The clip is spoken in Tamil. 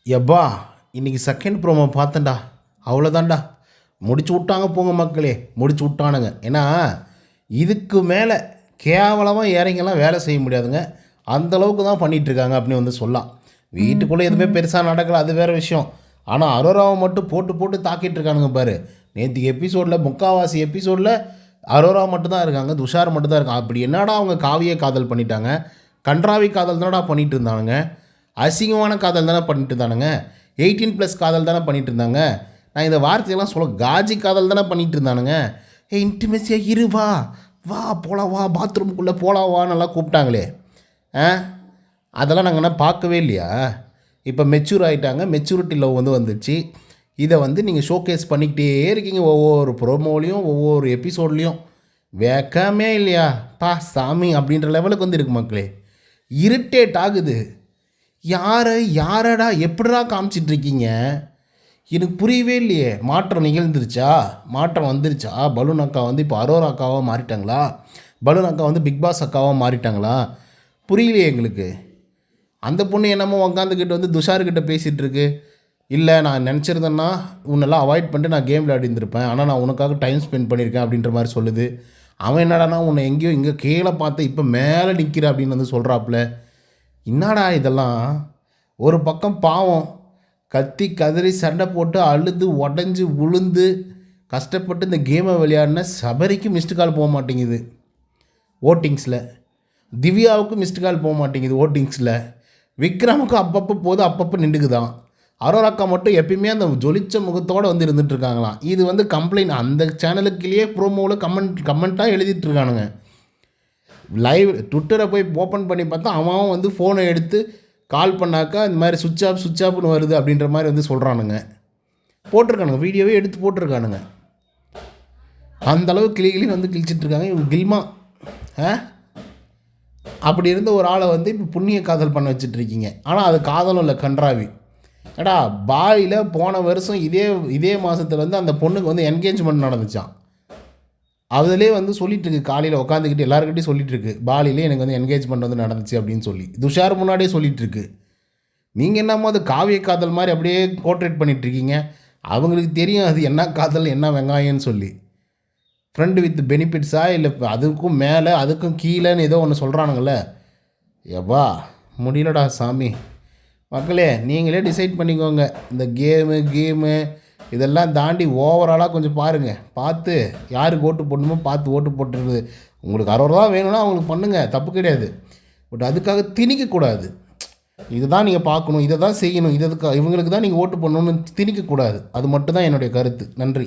எப்பா இன்றைக்கி செகண்ட் ப்ரோமோ பார்த்தேன்டா. அவ்வளோதான்டா, முடிச்சு விட்டாங்க போங்க மக்களே, முடிச்சு விட்டானுங்க. ஏன்னா இதுக்கு மேலே கேவலமாக இறங்கெல்லாம் வேலை செய்ய முடியாதுங்க. அந்தளவுக்கு தான் பண்ணிகிட்ருக்காங்க அப்படின்னு வந்து சொல்லலாம். வீட்டுக்குள்ளே எதுவுமே பெருசாக நடக்கலை, அது வேறு விஷயம். ஆனால் அரோராவை மட்டும் போட்டு போட்டு தாக்கிட்டு இருக்கானுங்க பாரு. நேற்றுக்கு எபிசோடில் முக்கால்வாசி எபிசோடில் அரோரா மட்டும்தான் இருக்காங்க, துஷார் மட்டும்தான் இருக்காங்க. அப்படி என்னடா அவங்க காவியை காதல் பண்ணிட்டாங்க, கன்றாவி காதல் தானடா பண்ணிகிட்டு இருந்தானுங்க, அசிங்கமான காதல் தானே பண்ணிட்டு இருந்தானுங்க, 18+ காதல் தானே பண்ணிகிட்டு இருந்தாங்க. நான் இந்த வார்த்தையெல்லாம் சொல்ல, காஜி காதல் தானே பண்ணிகிட்டு இருந்தானுங்க. இன்டிமெசியாக இரு, வா வா போலாம், வா பாத்ரூமுக்குள்ளே போலாம் வா நல்லா கூப்பிட்டாங்களே. அதெல்லாம் நாங்கள் என்ன பார்க்கவே இல்லையா? இப்போ மெச்சூர் ஆகிட்டாங்க, மெச்சூரிட்டி லவ் வந்து வந்துடுச்சு. இதை வந்து நீங்கள் ஷோகேஸ் பண்ணிக்கிட்டே இருக்கீங்க ஒவ்வொரு ப்ரோமோலையும் ஒவ்வொரு எபிசோட்லேயும். வேக்கமே இல்லையா பா சாமி அப்படின்ற லெவலுக்கு வந்து இருக்கு மக்களே. இரிட்டேட் ஆகுது. யாரடா எப்படிடா காமிச்சிட்ருக்கீங்க? எனக்கு புரியவே இல்லையே. மாற்றம் நிகழ்ந்துருச்சா? மாற்றம் வந்துருச்சா? பலூன் அக்கா வந்து இப்போ அரோரா அக்காவாக மாறிட்டாங்களா? பலூன் அக்கா வந்து பிக் பாஸ் அக்காவாக மாறிட்டாங்களா? புரியலையே எங்களுக்கு. அந்த பொண்ணு என்னமோ உட்காந்துக்கிட்டு வந்து துஷார்கிட்ட பேசிகிட்டு இருக்கு. இல்லை, நான் நினச்சிருந்தேன்னா உன்னெல்லாம் அவாய்ட் பண்ணிட்டு நான் கேம் விளையாடிருந்திருப்பேன், ஆனால் நான் உனக்காக டைம் ஸ்பெண்ட் பண்ணியிருக்கேன் அப்படின்ற மாதிரி சொல்லுது. அவன் என்னடானா உன்னை எங்கேயோ இங்கே கீழே பார்த்து இப்போ மேலே நிற்கிற அப்படின்னு வந்து சொல்கிறாப்புல. என்னடா இதெல்லாம்? ஒரு பக்கம் பாவம் கத்தி கதறி சண்டை போட்டு அழுது உடஞ்சி உளுந்து கஷ்டப்பட்டு இந்த கேமை விளையாடின சபரிக்கு மிஸ்டு கால் போக மாட்டேங்குது ஓட்டிங்ஸில், திவ்யாவுக்கும் மிஸ்டு கால் போக மாட்டேங்குது ஓட்டிங்ஸில், விக்ரமுக்கும் அப்பப்போ போது அப்பப்போ நின்றுக்குதான். அரோராக்கா மட்டும் எப்பயுமே அந்த ஜொலிச்ச முகத்தோடு வந்து இருந்துகிட்ருக்காங்களாம். இது வந்து கம்ப்ளைண்ட் அந்த சேனலுக்குள்ளேயே ப்ரோமோவில் கமெண்ட்டாக எழுதிட்டுருக்கானுங்க. லைவ் ட்விட்டரை போய் ஓப்பன் பண்ணி பார்த்தா அவன் வந்து ஃபோனை எடுத்து கால் பண்ணாக்கா இந்த மாதிரி சுவிட்ச் ஆஃப்னு வருது அப்படின்ற மாதிரி வந்து சொல்கிறானுங்க. போட்டிருக்கானுங்க, வீடியோவே எடுத்து போட்டிருக்கானுங்க. அந்தளவு கிளின்னு வந்து கிழிச்சிட்ருக்காங்க இவங்க. கில்மா அப்படி இருந்த ஒரு ஆளை வந்து இப்போ புண்ணிய காதல் பண்ண வச்சுட்ருக்கீங்க. ஆனால் அது காதலும் இல்லை, கன்றாவி. ஏடா பாயில் போன வருஷம் இதே மாதத்தில் வந்து அந்த பொண்ணுக்கு வந்து என்கேஜ்மெண்ட் நடந்துச்சான். அதிலே வந்து சொல்லிகிட்ருக்கு, காலையில் உட்காந்துக்கிட்டு எல்லாருக்கிட்டையும் சொல்லிகிட்ருக்கு, பாலிலே எனக்கு வந்து என்கேஜ்மெண்ட் வந்து நடந்துச்சு அப்படின்னு சொல்லி துஷார் முன்னாடியே சொல்லிகிட்ருக்கு. நீங்கள் என்னமோ அது காவிய காதல் மாதிரி அப்படியே போர்ட்ரேட் பண்ணிகிட்ருக்கீங்க. அவங்களுக்கு தெரியும் அது என்ன காதல் என்ன வெங்காயம்னு சொல்லி. ஃப்ரெண்டு வித் பெனிஃபிட்ஸா இல்லை அதுக்கும் மேலே அதுக்கும் கீழேன்னு ஏதோ ஒன்று சொல்கிறானுங்களே. எவ்வா முடியலடா சாமி. மக்களே நீங்களே டிசைட் பண்ணிக்கோங்க. இந்த கேமு இதெல்லாம் தாண்டி ஓவராலாக கொஞ்சம் பாருங்கள், பார்த்து யாருக்கு ஓட்டு போடணுமோ பார்த்து ஓட்டு போட்டுருது. உங்களுக்கு 60 ரூபா வேணும்னா அவங்களுக்கு பண்ணுங்கள், தப்பு கிடையாது. பட் அதுக்காக திணிக்கக்கூடாது. இதை தான் நீங்கள் பார்க்கணும், இதை தான் செய்யணும், இவங்களுக்கு தான் நீங்கள் ஓட்டு பண்ணணும்னு திணிக்கக்கூடாது. அது மட்டும் தான் என்னுடைய கருத்து. நன்றி.